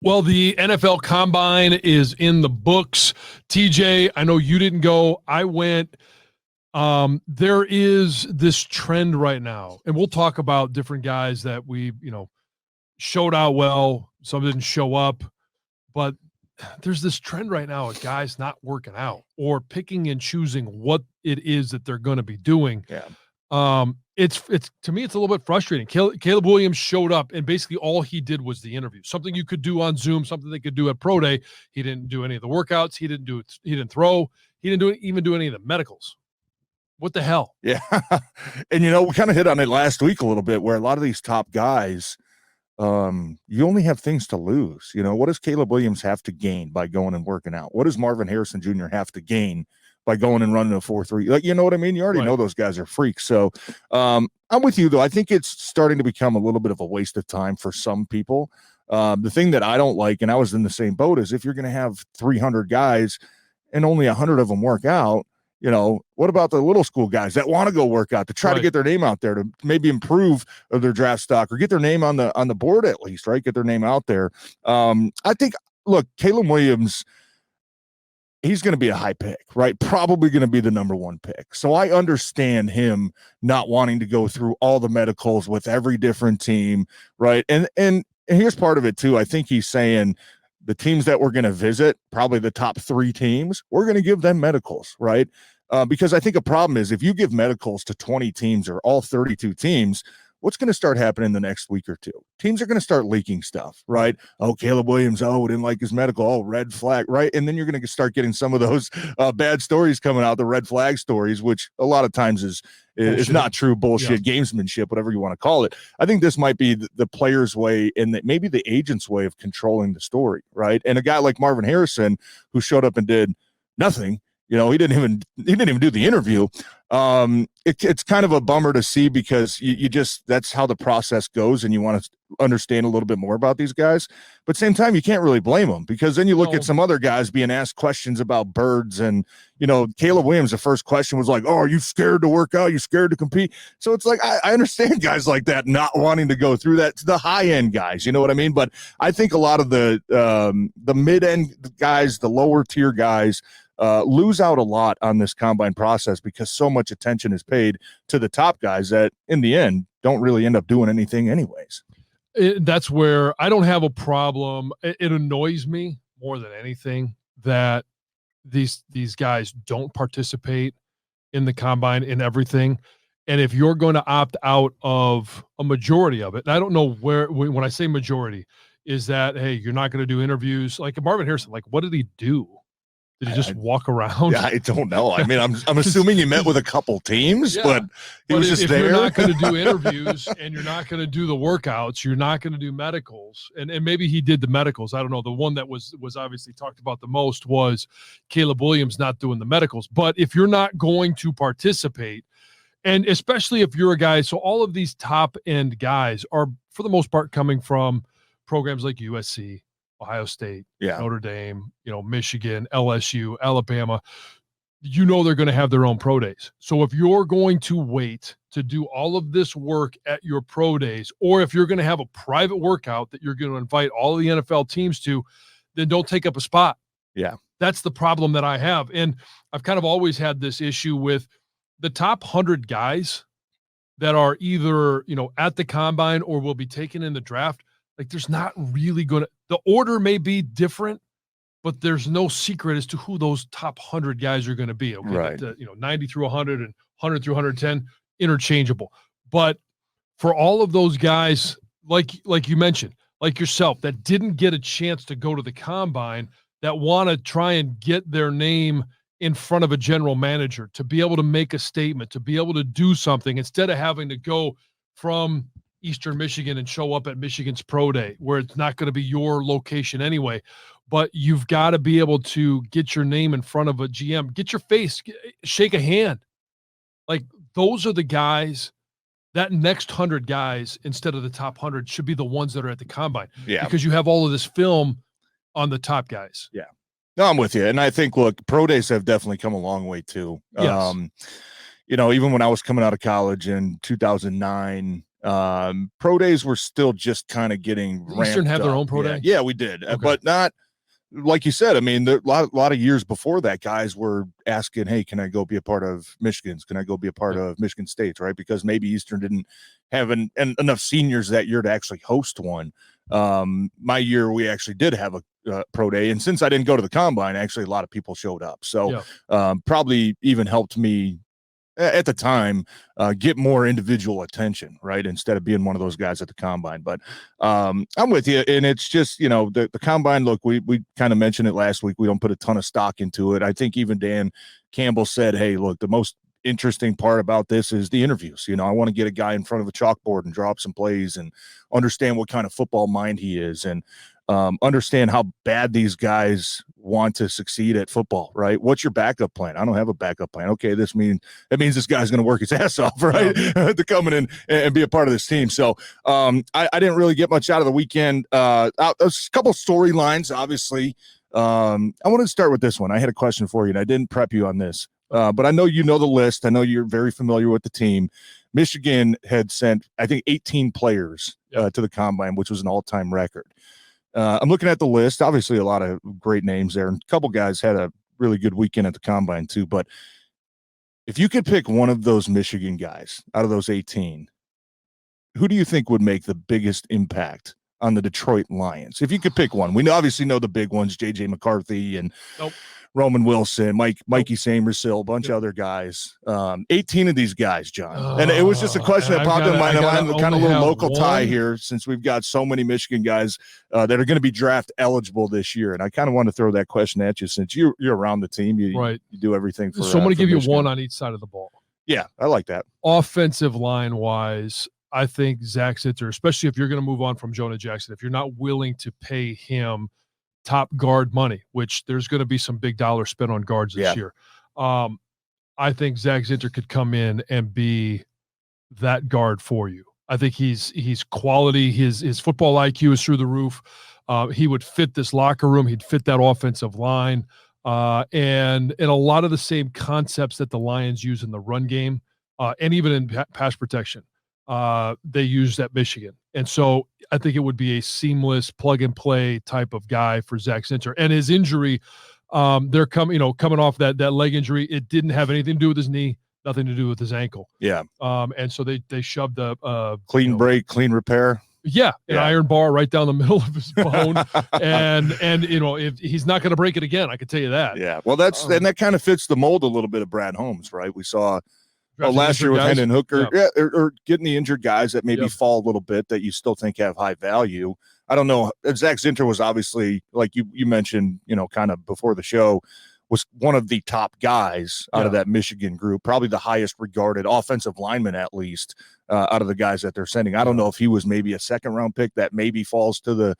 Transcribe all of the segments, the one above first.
Well, the NFL Combine is in the books. TJ, I know you didn't go. I went. There is this trend right now, and we'll talk about different guys that we, showed out well. Some didn't show up, but there's this trend right now of guys not working out or picking and choosing what it is that they're going to be doing. Yeah. It's to me, it's a little bit frustrating. Caleb Williams showed up, and basically all he did was the interview. Something you could do on Zoom, something they could do at Pro Day. He didn't do any of the workouts. He didn't do it. He didn't throw. He didn't even do any of the medicals. What the hell? Yeah. And, we kind of hit on it last week a little bit where a lot of these top guys, you only have things to lose. What does Caleb Williams have to gain by going and working out? What does Marvin Harrison Jr. have to gain by going and running a 4.3? Like, you know what I mean? You already know those guys are freaks. So I'm with you, though. I think it's starting to become a little bit of a waste of time for some people. The thing that I don't like, and I was in the same boat, is if you're going to have 300 guys and only 100 of them work out, what about the little school guys that want to go work out to try to get their name out there to maybe improve their draft stock or get their name on the board at least, right? Get their name out there. I think, look, Caleb Williams, he's going to be a high pick, right? Probably going to be the number one pick. So I understand him not wanting to go through all the medicals with every different team, right? And here's part of it too. I think he's saying the teams that we're going to visit, probably the top 3 teams, we're going to give them medicals, right? Because I think a problem is if you give medicals to 20 teams or all 32 teams, what's going to start happening the next week or two? Teams are going to start leaking stuff, right? Oh, Caleb Williams, didn't like his medical. Oh, red flag, right? And then you're going to start getting some of those bad stories coming out, the red flag stories, which a lot of times is not true bullshit, gamesmanship, whatever you want to call it. I think this might be the player's way and maybe the agent's way of controlling the story, right? And a guy like Marvin Harrison, who showed up and did nothing, he didn't even do the interview. It's kind of a bummer to see because you just, that's how the process goes and you want to understand a little bit more about these guys. But same time, you can't really blame them because then you look at some other guys being asked questions about birds and, Caleb Williams, the first question was like, oh, are you scared to work out? You scared to compete? So it's like, I understand guys like that not wanting to go through that. It's the high end guys, you know what I mean? But I think a lot of the mid end guys, the lower tier guys, lose out a lot on this combine process because so much attention is paid to the top guys that in the end don't really end up doing anything anyways. That's where I don't have a problem. It annoys me more than anything that these guys don't participate in the combine in everything. And if you're going to opt out of a majority of it, and I don't know when I say majority, is that, hey, you're not going to do interviews like Marvin Harrison, like what did he do? Did he just walk around? Yeah, I don't know. I mean, I'm assuming he met with a couple teams, but he was just there. If you're not going to do interviews and you're not going to do the workouts, you're not going to do medicals, and maybe he did the medicals. I don't know. The one that was obviously talked about the most was Caleb Williams not doing the medicals. But if you're not going to participate, and especially if you're a guy, so all of these top end guys are for the most part coming from programs like USC, Ohio State, Notre Dame, Michigan, LSU, Alabama, they're going to have their own pro days. So if you're going to wait to do all of this work at your pro days, or if you're going to have a private workout that you're going to invite all of the NFL teams to, then don't take up a spot. Yeah. That's the problem that I have. And I've kind of always had this issue with the top 100 guys that are either, at the combine or will be taken in the draft. Like there's not really going to, the order may be different, but there's no secret as to who those top 100 guys are going to be. Okay. Right. But, 90 through 100 and 100 through 110, interchangeable. But for all of those guys, like you mentioned, like yourself, that didn't get a chance to go to the combine, that want to try and get their name in front of a general manager, to be able to make a statement, to be able to do something instead of having to go from Eastern Michigan and show up at Michigan's pro day where it's not going to be your location anyway, but you've got to be able to get your name in front of a GM, get your face, shake a hand. Like those are the guys, that next 100 guys instead of the top 100 should be the ones that are at the combine. Yeah. Because you have all of this film on the top guys. Yeah. No, I'm with you. And I think, look, pro days have definitely come a long way too. Yes. Even when I was coming out of college in 2009, Pro days were still just kind of getting ramped Eastern have their up. own pro day? Yeah, we did, Okay. but not like you said. I mean, a lot of years before that, guys were asking, "Hey, can I go be a part of Michigan's? Can I go be a part of Michigan State's?" Right, because maybe Eastern didn't have enough seniors that year to actually host one. My year, we actually did have a pro day, and since I didn't go to the combine, actually a lot of people showed up. So probably even helped me at the time get more individual attention, right, instead of being one of those guys at the combine. But I'm with you, and it's just, the combine, look, we kind of mentioned it last week, we don't put a ton of stock into it. I think even Dan Campbell said, hey, look, the most interesting part about this is the interviews. I want to get a guy in front of a chalkboard and draw up some plays and understand what kind of football mind he is, and understand how bad these guys want to succeed at football, right? What's your backup plan? I don't have a backup plan. Okay, that means this guy's going to work his ass off, right? Yeah. To come in and be a part of this team. So I didn't really get much out of the weekend. A couple storylines, obviously. I wanted to start with this one. I had a question for you, and I didn't prep you on this, but I know you know the list. I know you're very familiar with the team. Michigan had sent, I think, 18 players to the combine, which was an all-time record. I'm looking at the list. Obviously, a lot of great names there, and a couple guys had a really good weekend at the combine too. But if you could pick one of those Michigan guys out of those 18, who do you think would make the biggest impact on the Detroit Lions? If you could pick one, we obviously know the big ones: J.J. McCarthy and Roman Wilson, Mikey Samersill, a bunch of other guys. 18 of these guys, John. And it was just a question that popped in my mind, kind of a little local tie here, since we've got so many Michigan guys that are going to be draft eligible this year. And I kind of want to throw that question at you, since you're around the team. You do everything for. So I'm going to give Michigan. You one on each side of the ball. Yeah, I like that. Offensive line wise, I think Zach Zitter, especially if you're going to move on from Jonah Jackson, if you're not willing to pay him top guard money, which there's going to be some big dollars spent on guards this year. I think Zach Zitter could come in and be that guard for you. I think he's quality. His football IQ is through the roof. He would fit this locker room. He'd fit that offensive line. And a lot of the same concepts that the Lions use in the run game, and even in pass protection, they use at Michigan. And so I think it would be a seamless plug and play type of guy for Zach Zitter. And his injury, they're coming off that leg injury. It didn't have anything to do with his knee, nothing to do with his ankle. Yeah. And so they shoved a clean break, clean repair. Yeah, an iron bar right down the middle of his bone, and if he's not going to break it again, I can tell you that. Yeah, well, and that kind of fits the mold a little bit of Brad Holmes, right? We saw last year with Hendon Hooker, or getting the injured guys that maybe fall a little bit that you still think have high value. I don't know. Zach Zitter was obviously, like you mentioned, kind of before the show, was one of the top guys out of that Michigan group, probably the highest regarded offensive lineman, at least, out of the guys that they're sending. I don't know if he was maybe a second-round pick that maybe falls to the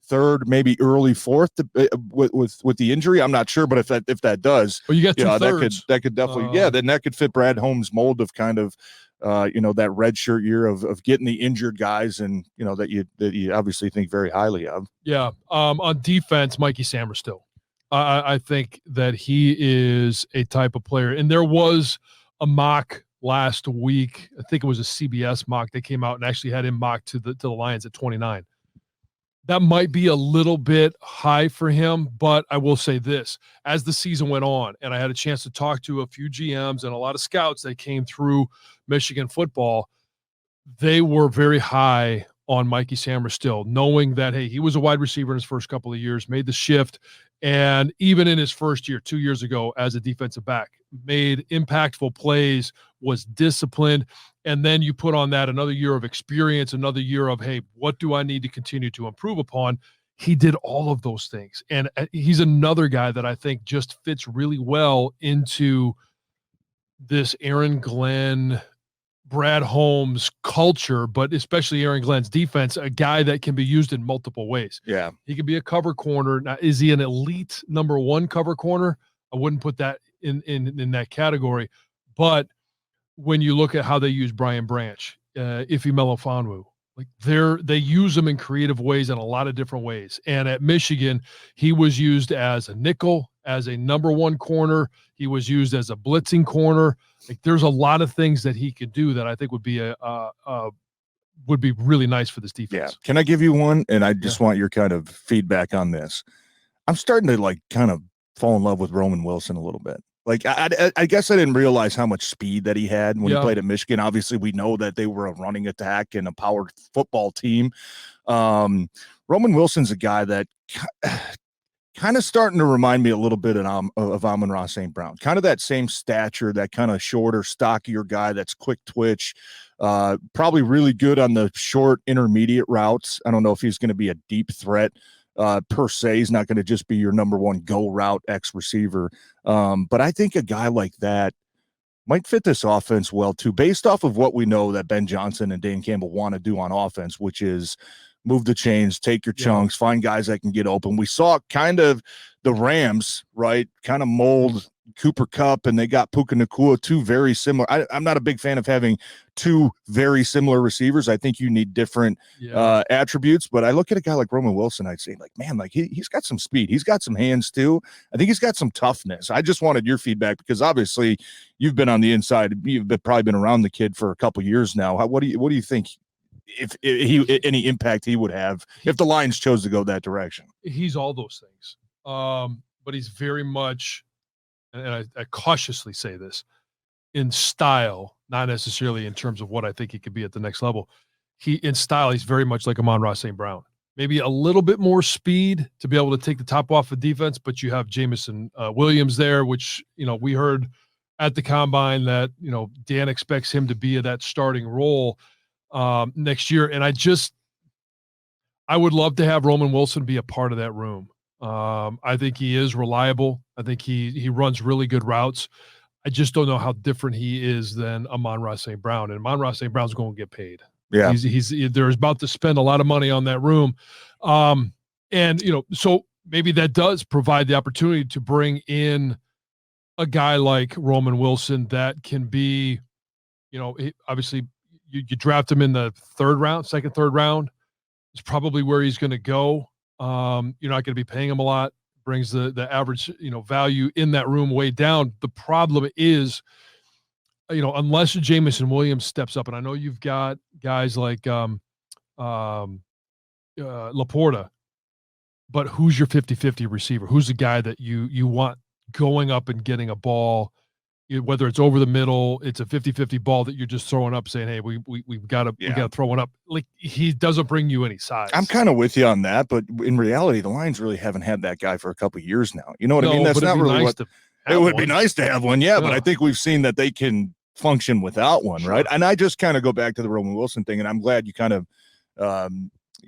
third, maybe early fourth with the injury. I'm not sure, but if that does, well, you got that could definitely then that could fit Brad Holmes' mold of kind of that red shirt year of getting the injured guys, and that you obviously think very highly of. Yeah. On defense, Mikey Samersill. I think that he is a type of player, and there was a mock last week. I think it was a CBS mock. They came out and actually had him mocked to the Lions at 29. That might be a little bit high for him, but I will say this: as the season went on, and I had a chance to talk to a few GMs and a lot of scouts that came through Michigan football, they were very high on Mikey Samersill, knowing that, hey, he was a wide receiver in his first couple of years, made the shift, and even in his first year, 2 years ago, as a defensive back, made impactful plays, was disciplined, and then you put on that another year of experience, another year of, hey, what do I need to continue to improve upon? He did all of those things, and he's another guy that I think just fits really well into this Aaron Glenn, Brad Holmes culture, but especially Aaron Glenn's defense, a guy that can be used in multiple ways. Yeah. He can be a cover corner. Now, is he an elite number one cover corner? I wouldn't put that in that category. But when you look at how they use Brian Branch, Ife Melifonwu, like they use them in creative ways in a lot of different ways. And at Michigan, he was used as a nickel, as a number one corner. He was used as a blitzing corner. Like, there's a lot of things that he could do that I think would be a would be really nice for this defense. Yeah. Can I give you one? And I just want your kind of feedback on this. I'm starting to like kind of fall in love with Roman Wilson a little bit. Like, I guess I didn't realize how much speed that he had when he played at Michigan. Obviously, we know that they were a running attack and a powered football team. Roman Wilson's a guy that kind of starting to remind me a little bit of Amon-Ra St. Brown. Kind of that same stature, that kind of shorter, stockier guy that's quick twitch. Probably really good on the short intermediate routes. I don't know if he's going to be a deep threat per se. He's not going to just be your number one go route X receiver. But I think a guy like that might fit this offense well too, based off of what we know that Ben Jansen and Dan Campbell want to do on offense, which is move the chains, take your chunks, find guys that can get open. We saw kind of the Rams, right, kind of mold Cooper Kupp, and they got Puka Nacua, two very similar. I'm not a big fan of having two very similar receivers. I think you need different attributes, but I look at a guy like Roman Wilson, I'd say, like, man, like he's got some speed. He's got some hands too. I think he's got some toughness. I just wanted your feedback because obviously you've been on the inside. You've probably been around the kid for a couple years now. What do you think if he any impact he would have if the Lions chose to go that direction? He's all those things. But he's very much, and I cautiously say this, in style, not necessarily in terms of what I think he could be at the next level. In style, he's very much like Amon-Ra St. Brown. Maybe a little bit more speed to be able to take the top off of defense, but you have Jameson Williams there, which, we heard at the combine that, Dan expects him to be in that starting role next year. And I would love to have Roman Wilson be a part of that room. I think he is reliable. I think he runs really good routes. I just don't know how different he is than Amon-Ra St. Brown. And Amon-Ra St. Brown's going to get paid. Yeah. They're about to spend a lot of money on that room. And, so maybe that does provide the opportunity to bring in a guy like Roman Wilson that can be, obviously you draft him in the second, third round. It's probably where he's going to go. You're not going to be paying him a lot. Brings the average, value in that room way down. The problem is, unless Jameson Williams steps up, and I know you've got guys like Laporta, but who's your 50-50 receiver? Who's the guy that you want going up and getting a ball, whether it's over the middle, it's a 50-50 ball that you're just throwing up saying, hey, we've got to throw one up. Like, he doesn't bring you any size. I'm kind of with you on that, but in reality, the Lions really haven't had that guy for a couple of years now. You know what I mean? That's not really what it would be nice to have one. Yeah, but I think we've seen that they can function without one. Right. And I just kind of go back to the Roman Wilson thing, and I'm glad you kind of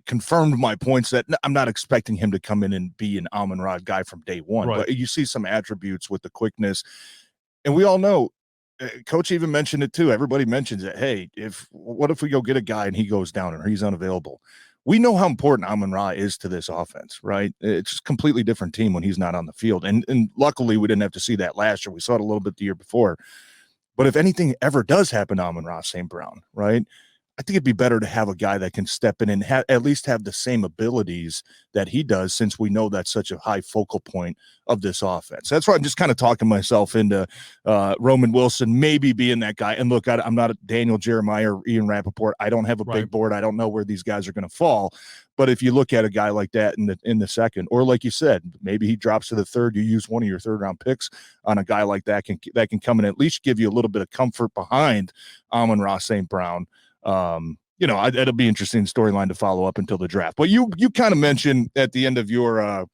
confirmed my points that I'm not expecting him to come in and be an Amon-Ra guy from day one, but you see some attributes with the quickness. And we all know, Coach even mentioned it too. Everybody mentions it. Hey, what if we go get a guy and he goes down or he's unavailable? We know how important Amon-Ra is to this offense, right? It's a completely different team when he's not on the field. And luckily we didn't have to see that last year. We saw it a little bit the year before. But if anything ever does happen to Amon-Ra St. Brown, right, I think it'd be better to have a guy that can step in and at least have the same abilities that he does, since we know that's such a high focal point of this offense. That's why I'm just kind of talking myself into Roman Wilson maybe being that guy. And look, I'm not a Daniel Jeremiah or Ian Rappaport. I don't have a big board. I don't know where these guys are going to fall. But if you look at a guy like that in the second, or like you said, maybe he drops to the third, you use one of your third round picks on a guy like that that can come in and at least give you a little bit of comfort behind Amon-Ra St. Brown. It'll be interesting storyline to follow up until the draft. But you kind of mentioned at the end of your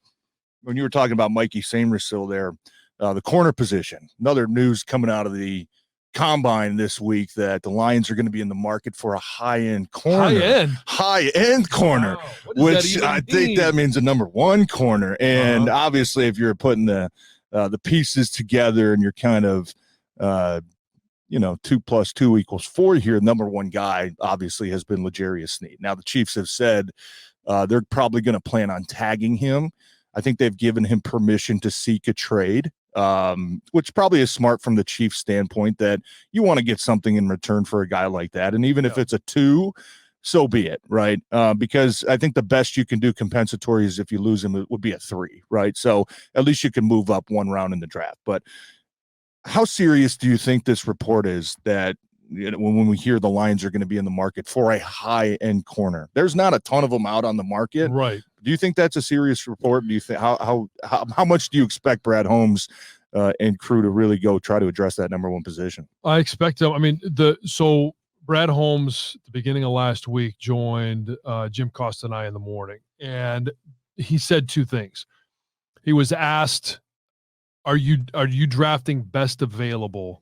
when you were talking about Mikey Samersill there, the corner position. Another news coming out of the combine this week that the Lions are going to be in the market for a high-end corner. High-end corner, wow. Which I think that means a number one corner. And obviously, if you're putting the pieces together and you're kind of 2 + 2 = 4 here. Number one guy obviously has been L'Jarius Sneed. Now the Chiefs have said they're probably going to plan on tagging him. I think they've given him permission to seek a trade, which probably is smart from the Chiefs standpoint, that you want to get something in return for a guy like that. And even if it's a 2, so be it, right? Because I think the best you can do compensatory is if you lose him, it would be a 3, right? So at least you can move up one round in the draft. But how serious do you think this report is that when we hear the Lions are going to be in the market for a high-end corner. There's not a ton of them out on the market. Right. Do you think that's a serious report? Do you think how much do you expect Brad Holmes and crew to really go try to address that number one position? I expect them. I mean, so Brad Holmes, at the beginning of last week, joined Jim Costa and I in the morning, and he said two things. He was asked, "Are you drafting best available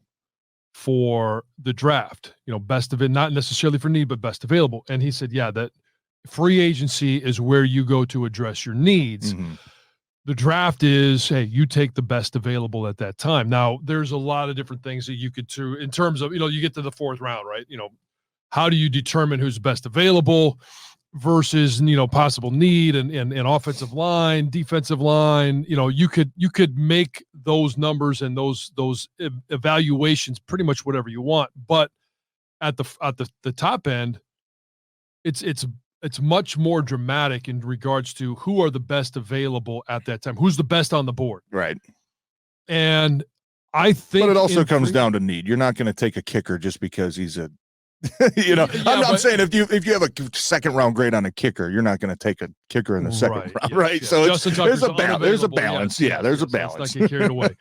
for the draft? You know, best of it, not necessarily for need, but best available." And he said, "Yeah, that free agency is where you go to address your needs." Mm-hmm. The draft is, hey, you take the best available at that time. Now, there's a lot of different things that you could do in terms of, you get to the fourth round, right? How do you determine who's best available versus, possible need and offensive line, defensive line? You could make those numbers and those evaluations pretty much whatever you want. But at the top end, it's much more dramatic in regards to who are the best available at that time. Who's the best on the board? Right. And I think, but it also comes down to need. You're not going to take a kicker just because he's a, I'm saying if you have a second round grade on a kicker, you're not going to take a kicker in the second round, yes, right? yes. So there's a balance. There's a balance. Yes, there's a balance. balance. Let's not get carried away.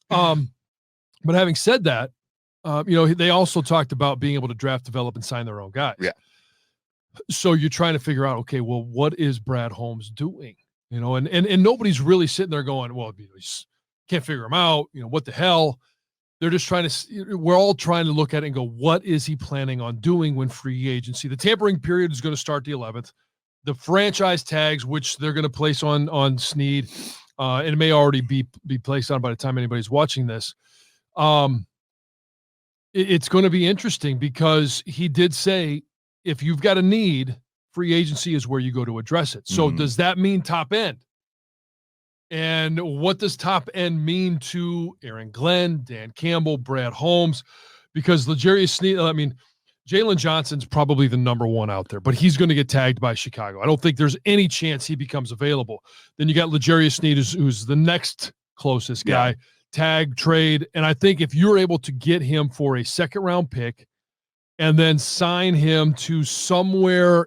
But having said that, they also talked about being able to draft, develop, and sign their own guys. Yeah. So you're trying to figure out, okay, well, what is Brad Holmes doing? And nobody's really sitting there going, well, can't figure him out. What the hell? They're just we're all trying to look at it and go, what is he planning on doing when free agency? The tampering period is going to start the 11th. The franchise tags, which they're going to place on Snead, and it may already be placed on by the time anybody's watching this. It's going to be interesting because he did say, if you've got a need, free agency is where you go to address it. So does that mean top end? And what does top end mean to Aaron Glenn, Dan Campbell, Brad Holmes? Because L'Jarius Sneed, Jalen Johnson's probably the number one out there, but he's going to get tagged by Chicago. I don't think there's any chance he becomes available. Then you got L'Jarius Sneed, who's the next closest guy, tag, trade. And I think if you're able to get him for a second round pick, and then sign him to somewhere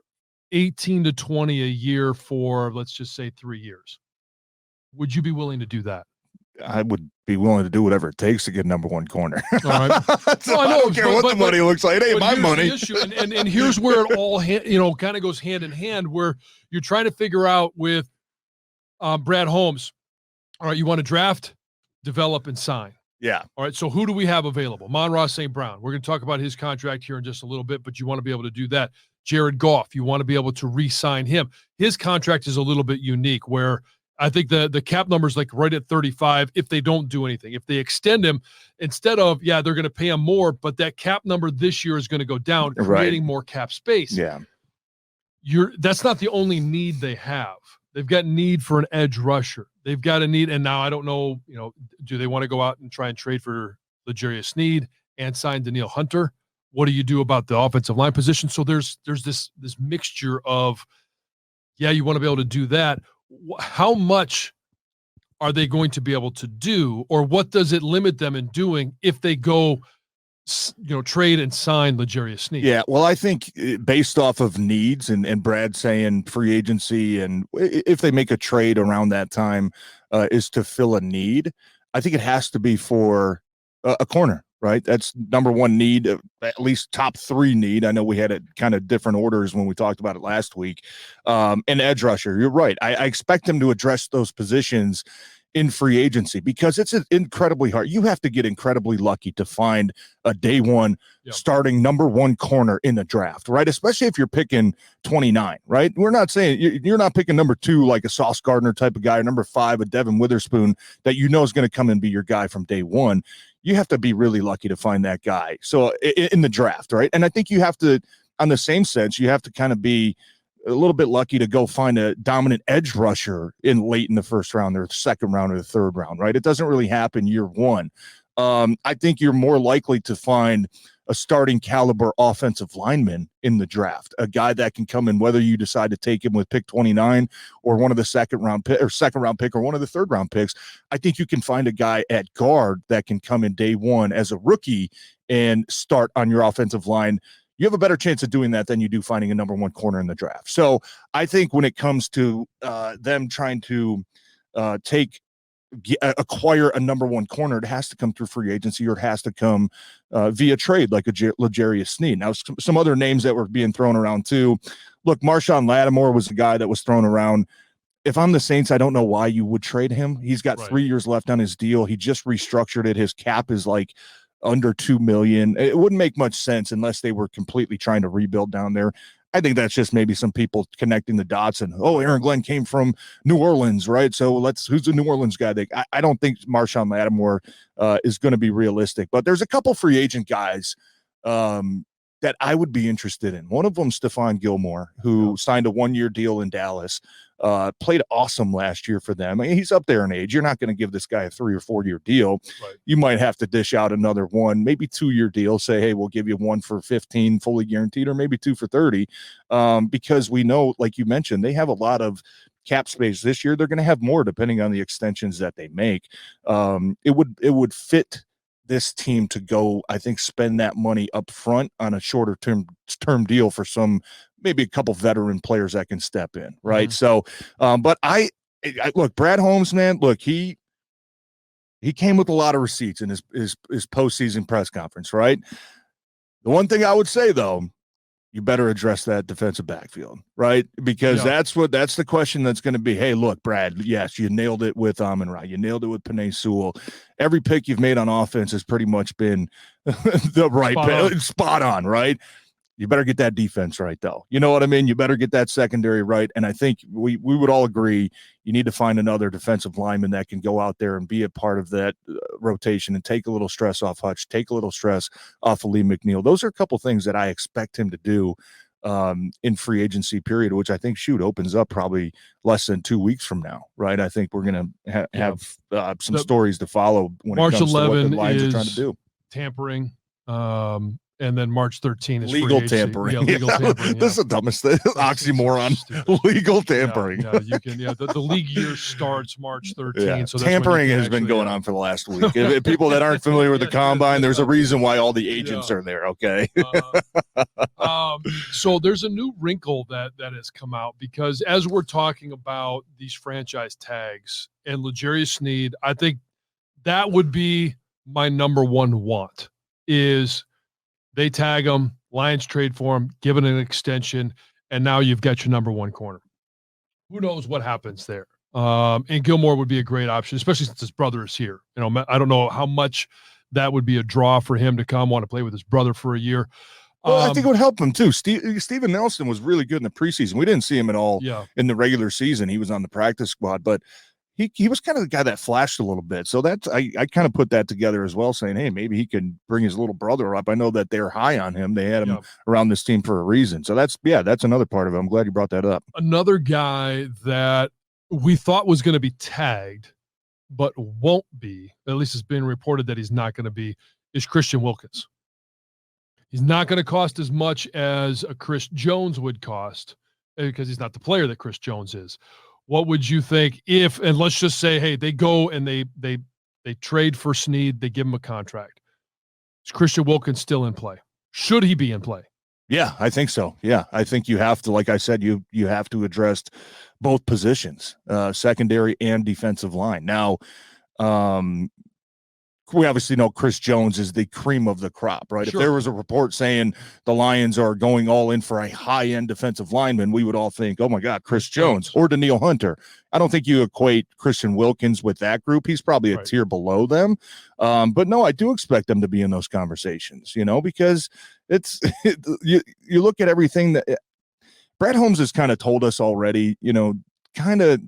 18 to 20 a year for, let's just say, 3 years. Would you be willing to do that? I would be willing to do whatever it takes to get number one corner. All right. So I don't care what the money looks like. It ain't my money. And here's where it all kind of goes hand in hand, where you're trying to figure out with Brad Holmes. All right, you want to draft, develop, and sign. Yeah. All right. So who do we have available? Monroe St. Brown. We're going to talk about his contract here in just a little bit, but you want to be able to do that. Jared Goff, you want to be able to re-sign him. His contract is a little bit unique, where I think the cap number is like right at 35 if they don't do anything. If they extend him, instead of, they're going to pay him more, but that cap number this year is going to go down, creating more cap space. Yeah. That's not the only need they have. They've got need for an edge rusher. They've got a need, and now I don't know, do they want to go out and try and trade for L'Jarius Sneed and sign Danielle Hunter? What do you do about the offensive line position? So there's this mixture of, you want to be able to do that. How much are they going to be able to do, or what does it limit them in doing if they go, trade and sign L'Jarius Sneed? Yeah, well, I think based off of needs and Brad saying free agency, and if they make a trade around that time is to fill a need, I think it has to be for a corner, right? That's number one need, at least top three need. I know we had it kind of different orders when we talked about it last week. And edge rusher, you're right. I expect them to address those positions in free agency because it's incredibly hard. You have to get incredibly lucky to find a day one starting number one corner in the draft, right? Especially if you're picking 29, right? We're not saying you're not picking number 2 like a Sauce Gardner type of guy, or number 5 a Devin Witherspoon that is going to come and be your guy from day one. You have to be really lucky to find that guy. So in the draft, right? And I think you have to, on the same sense, you have to kind of be a little bit lucky to go find a dominant edge rusher late in the first round or the second round or the third round, right? It doesn't really happen year one. I think you're more likely to find a starting caliber offensive lineman in the draft, a guy that can come in, whether you decide to take him with pick 29 or one of the second round pick or one of the third round picks. I think you can find a guy at guard that can come in day one as a rookie and start on your offensive line. You have a better chance of doing that than you do finding a number one corner in the draft. So I think when it comes to them trying to acquire a number one corner, it has to come through free agency, or it has to come via trade, like a L'Jarius Sneed. Now, some other names that were being thrown around too. Look, Marshawn Lattimore was the guy that was thrown around. If I'm the Saints, I don't know why you would trade him. He's got 3 years left on his deal. He just restructured it. His cap is like under $2 million. It wouldn't make much sense unless they were completely trying to rebuild down there. I think that's just maybe some people connecting the dots and, Aaron Glenn came from New Orleans, right? So who's the New Orleans guy? I don't think Marshawn Lattimore is going to be realistic, but there's a couple free agent guys that I would be interested in. One of them, Stephon Gilmore, who signed a 1-year deal in Dallas, played awesome last year for them. I mean, he's up there in age. You're not going to give this guy a 3 or 4 year deal. Right. You might have to dish out another 1, maybe 2-year deal. Say, hey, we'll give you 1 for 15 fully guaranteed, or maybe 2 for 30. Because we know, like you mentioned, they have a lot of cap space this year. They're going to have more depending on the extensions that they make. It would fit this team to go, I think, spend that money up front on a shorter term deal for maybe a couple veteran players that can step in. Right. So, but I look, Brad Holmes, man, look, he came with a lot of receipts in his postseason press conference. Right. The one thing I would say, though, you better address that defensive backfield, right? Because that's the question that's going to be, hey, look, Brad, yes, you nailed it with Amon-Ra. You nailed it with Penei Sewell. Every pick you've made on offense has pretty much been the right pick, spot on, right? You better get that defense right, though. You know what I mean? You better get that secondary right. And I think we would all agree you need to find another defensive lineman that can go out there and be a part of that rotation and take a little stress off Hutch, take a little stress off of Lee McNeil. Those are a couple things that I expect him to do in free agency period, which I think opens up probably less than 2 weeks from now, right? I think we're going to have some stories to follow when March it comes 11 to what the Lions are trying to do. Tampering. And then March 13 is legal tampering. Yeah, legal tampering. This is the dumbest thing. Oxymoron. Legal tampering. Yeah, you can. Yeah, the league year starts March 13. Yeah. So tampering has been going on for the last week. If people that aren't familiar with the combine, there's a reason why all the agents are there. Okay. So there's a new wrinkle that has come out, because as we're talking about these franchise tags and L'Jarius Sneed, I think that would be my number one want is. They tag him, Lions trade for him, give it an extension, and now you've got your number one corner. Who knows what happens there? And Gilmore would be a great option, especially since his brother is here. You know, I don't know how much that would be a draw for him to want to play with his brother for a year. Well, I think it would help him too. Steven Nelson was really good in the preseason. We didn't see him at all in the regular season. He was on the practice squad, but he was kind of the guy that flashed a little bit. So that's I kind of put that together as well, saying, hey, maybe he can bring his little brother up. I know that they're high on him. They had him around this team for a reason. So that's another part of it. I'm glad you brought that up. Another guy that we thought was going to be tagged, but won't be, at least it's been reported that he's not going to be, is Christian Wilkins. He's not going to cost as much as a Chris Jones would cost, because he's not the player that Chris Jones is. What would you think if, and let's just say, hey, they go and they trade for Sneed, they give him a contract. Is Christian Wilkins still in play? Should he be in play? Yeah, I think so. Yeah, I think you have to, like I said, you have to address both positions, secondary and defensive line. Now, we obviously know Chris Jones is the cream of the crop, right? Sure. If there was a report saying the Lions are going all in for a high-end defensive lineman, we would all think, oh, my God, Chris Jones or Danielle Hunter. I don't think you equate Christian Wilkins with that group. He's probably a tier below them. But, no, I do expect them to be in those conversations, because you look at everything that Brad Holmes has kind of told us already, kind of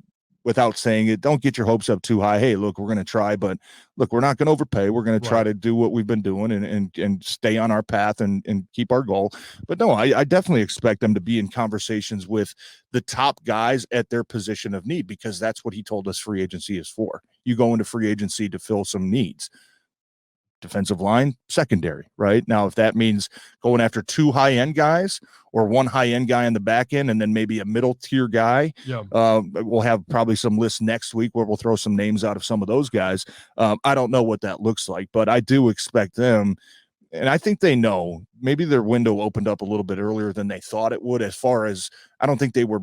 without saying it, don't get your hopes up too high. Hey, look, we're going to try, but look, we're not going to overpay. We're going to try to do what we've been doing and stay on our path and keep our goal. But no, I definitely expect them to be in conversations with the top guys at their position of need, because that's what he told us free agency is for. You go into free agency to fill some needs. defensive line, secondary, right? Now, if that means going after 2 high-end guys or 1 high-end guy on the back end and then maybe a middle-tier guy, we'll have probably some lists next week where we'll throw some names out of some of those guys. I don't know what that looks like, but I do expect them, and I think they know, maybe their window opened up a little bit earlier than they thought it would, as far as I don't think they were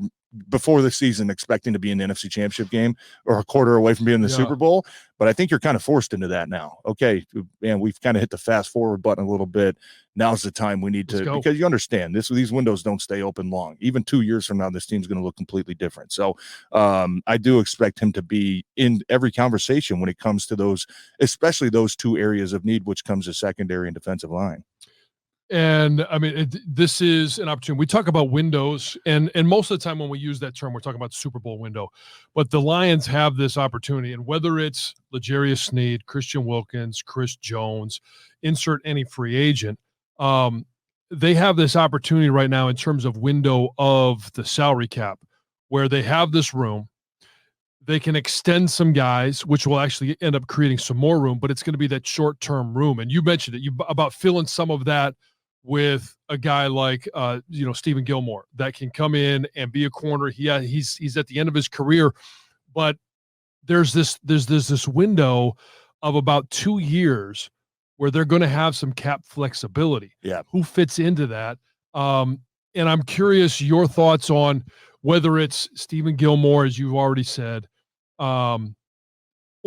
before the season expecting to be in the NFC Championship game or a quarter away from being in the Super Bowl. But I think you're kind of forced into that now. Okay, man, we've kind of hit the fast forward button a little bit. Now's the time we need to, because you understand these windows don't stay open long. Even 2 years from now, this team's going to look completely different. So I do expect him to be in every conversation when it comes to those, especially those 2 areas of need, which comes to secondary and defensive line. And I mean, this is an opportunity. We talk about windows, and most of the time when we use that term, we're talking about the Super Bowl window. But the Lions have this opportunity, and whether it's L'Jarius Sneed, Christian Wilkins, Chris Jones, insert any free agent, they have this opportunity right now in terms of window of the salary cap, where they have this room. They can extend some guys, which will actually end up creating some more room, but it's going to be that short-term room. And you mentioned it, about filling some of that with a guy like Stephen Gilmore that can come in and be a corner. He's at the end of his career, but there's this window of about 2 years where they're going to have some cap flexibility. Yeah. Who fits into that? And I'm curious your thoughts on whether it's Stephen Gilmore, as you've already said,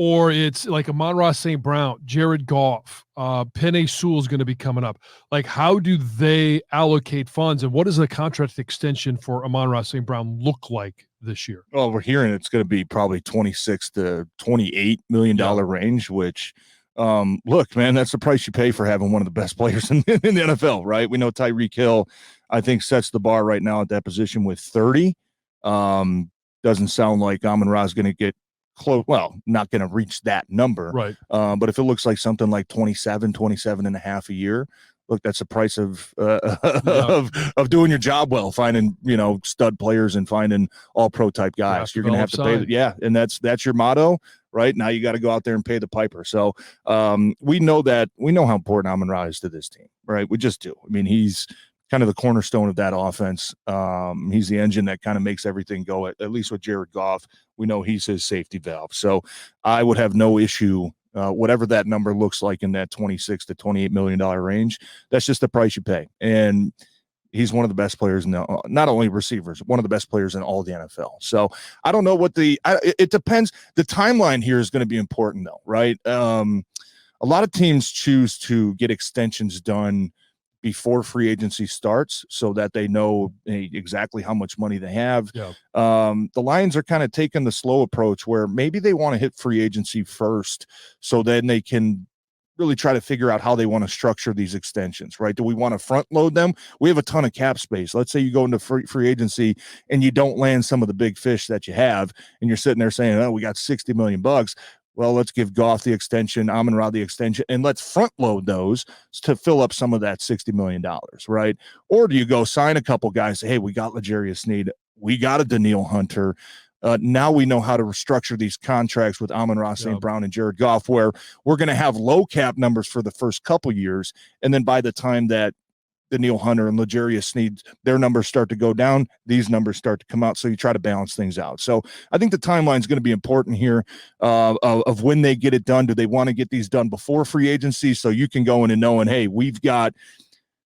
or it's like Amon-Ra St. Brown, Jared Goff, Penei Sewell is going to be coming up. Like, how do they allocate funds, and what does the contract extension for Amon-Ra St. Brown look like this year? Well, we're hearing it's going to be probably $26 to $28 million range, which, look, man, that's the price you pay for having one of the best players in the NFL, right? We know Tyreek Hill, I think, sets the bar right now at that position with 30. Doesn't sound like Amon-Ra is going to get close. Well, not going to reach that number. Right. But if it looks like something like 27 and a half a year, look, that's the price of doing your job well, finding, stud players and finding all pro type guys. You're going to have to pay. Yeah. And that's your motto, right? Now you got to go out there and pay the piper. So we know how important Amon-Ra is to this team, right? We just do. I mean, he's kind of the cornerstone of that offense. He's the engine that kind of makes everything go, at least with Jared Goff. We know he's his safety valve. So I would have no issue, whatever that number looks like in that $26 to $28 million range. That's just the price you pay. And he's one of the best players in not only receivers, one of the best players in all the NFL. So I don't know what it depends. The timeline here is going to be important though, right? A lot of teams choose to get extensions done before free agency starts so that they know exactly how much money they have. Yeah. The Lions are kind of taking the slow approach where maybe they want to hit free agency first so then they can really try to figure out how they want to structure these extensions, right? Do we want to front load them? We have a ton of cap space. Let's say you go into free agency and you don't land some of the big fish that you have, and you're sitting there saying, oh, we got $60 million. Well, let's give Goff the extension, Amon-Ra the extension, and let's front load those to fill up some of that $60 million, right? Or do you go sign a couple guys, say, hey, we got L'Jarius Sneed, we got a Danielle Hunter. Now we know how to restructure these contracts with Amon-Ra St. Brown and Jared Goff, where we're going to have low cap numbers for the first couple years. And then by the time that Danielle Hunter and L'Jarius Sneed, their numbers start to go down, these numbers start to come out. So you try to balance things out. So I think the timeline is going to be important here of when they get it done. Do they want to get these done before free agency so you can go in and knowing, hey, we've got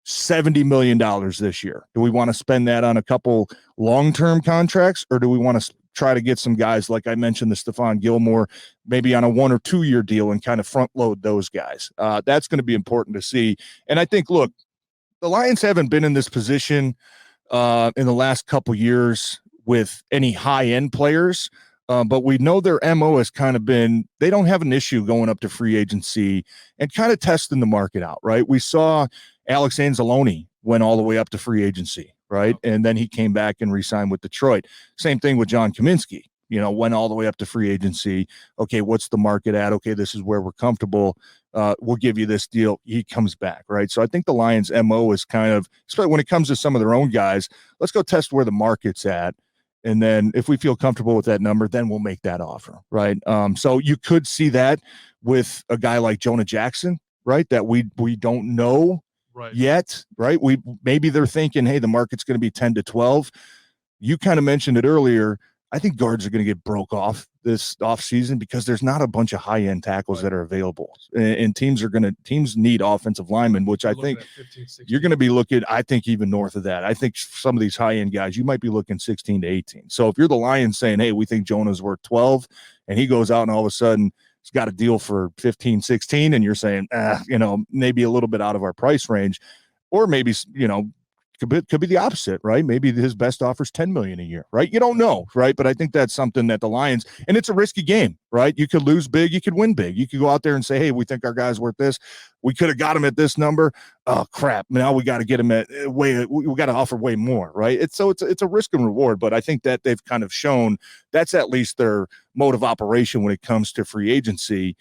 $70 million this year. Do we want to spend that on a couple long-term contracts, or do we want to try to get some guys, like I mentioned, the Stephon Gilmore, maybe on a 1 or 2 year deal and kind of front load those guys? That's going to be important to see. And I think, look, the Lions haven't been in this position in the last couple years with any high-end players, but we know their MO has kind of been, they don't have an issue going up to free agency and kind of testing the market out, right? We saw Alex Anzalone went all the way up to free agency, right? And then he came back and re-signed with Detroit. Same thing with John Kaminsky, went all the way up to free agency. Okay, what's the market at? Okay, this is where we're comfortable. We'll give you this deal. He comes back, right? So I think the Lions' MO is kind of, especially when it comes to some of their own guys, let's go test where the market's at. And then if we feel comfortable with that number, then we'll make that offer, right? So you could see that with a guy like Jonah Jackson. right? That we don't know yet, right? Maybe they're thinking, hey, the market's going to be 10 to 12. You kind of mentioned it earlier. I think guards are going to get broke off this offseason because there's not a bunch of high-end tackles that are available. And teams need offensive linemen, which I think 15, you're going to be looking, I think, even north of that. I think some of these high-end guys, you might be looking 16 to 18. So if you're the Lions saying, hey, we think Jonah's worth 12, and he goes out and all of a sudden he's got a deal for 15, 16, and you're saying, maybe a little bit out of our price range, or maybe, could be the opposite, right? Maybe his best offer is $10 million a year, right? You don't know, right? But I think that's something that the Lions, and it's a risky game, right? You could lose big, you could win big. You could go out there and say, hey, we think our guy's worth this. We could have got him at this number. Oh crap! Now we got to get him at we got to offer way more, right? It's a risk and reward, but I think that they've kind of shown that's at least their mode of operation when it comes to free agency.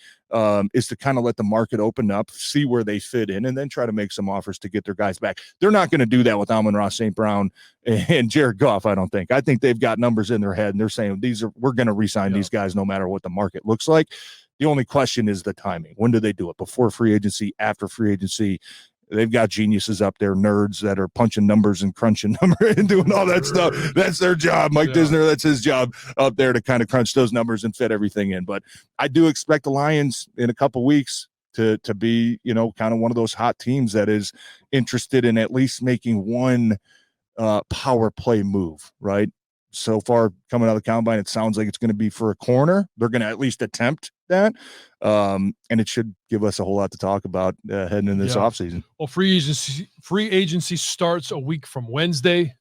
Is to kind of let the market open up, see where they fit in, and then try to make some offers to get their guys back. They're not going to do that with Amon-Ra St. Brown and Jared Goff, I don't think. I think they've got numbers in their head, and they're saying we're going to re-sign these guys no matter what the market looks like. The only question is the timing. When do they do it? Before free agency, after free agency? They've got geniuses up there, nerds that are punching numbers and crunching numbers and doing all that stuff. That's their job. Mike Disner, that's his job up there to kind of crunch those numbers and fit everything in. But I do expect the Lions in a couple weeks to be, kind of one of those hot teams that is interested in at least making one power play move, right? So far, coming out of the combine, it sounds like it's going to be for a corner. They're going to at least attempt that. And it should give us a whole lot to talk about heading into this offseason. Well, free agency starts a week from Wednesday.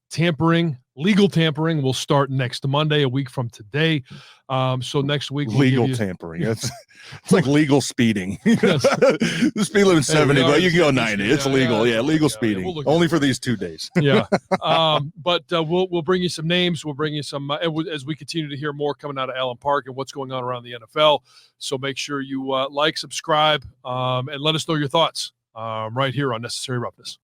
Legal tampering will start next Monday, a week from today. So next week, legal tampering. It's like legal speeding. The speed limit's 70, but you can go 90. It's legal. Legal speeding. Only for these 2 days. But we'll bring you some names. We'll bring you some as we continue to hear more coming out of Allen Park and what's going on around the NFL. So make sure you like, subscribe, and let us know your thoughts right here on Necessary Roughness.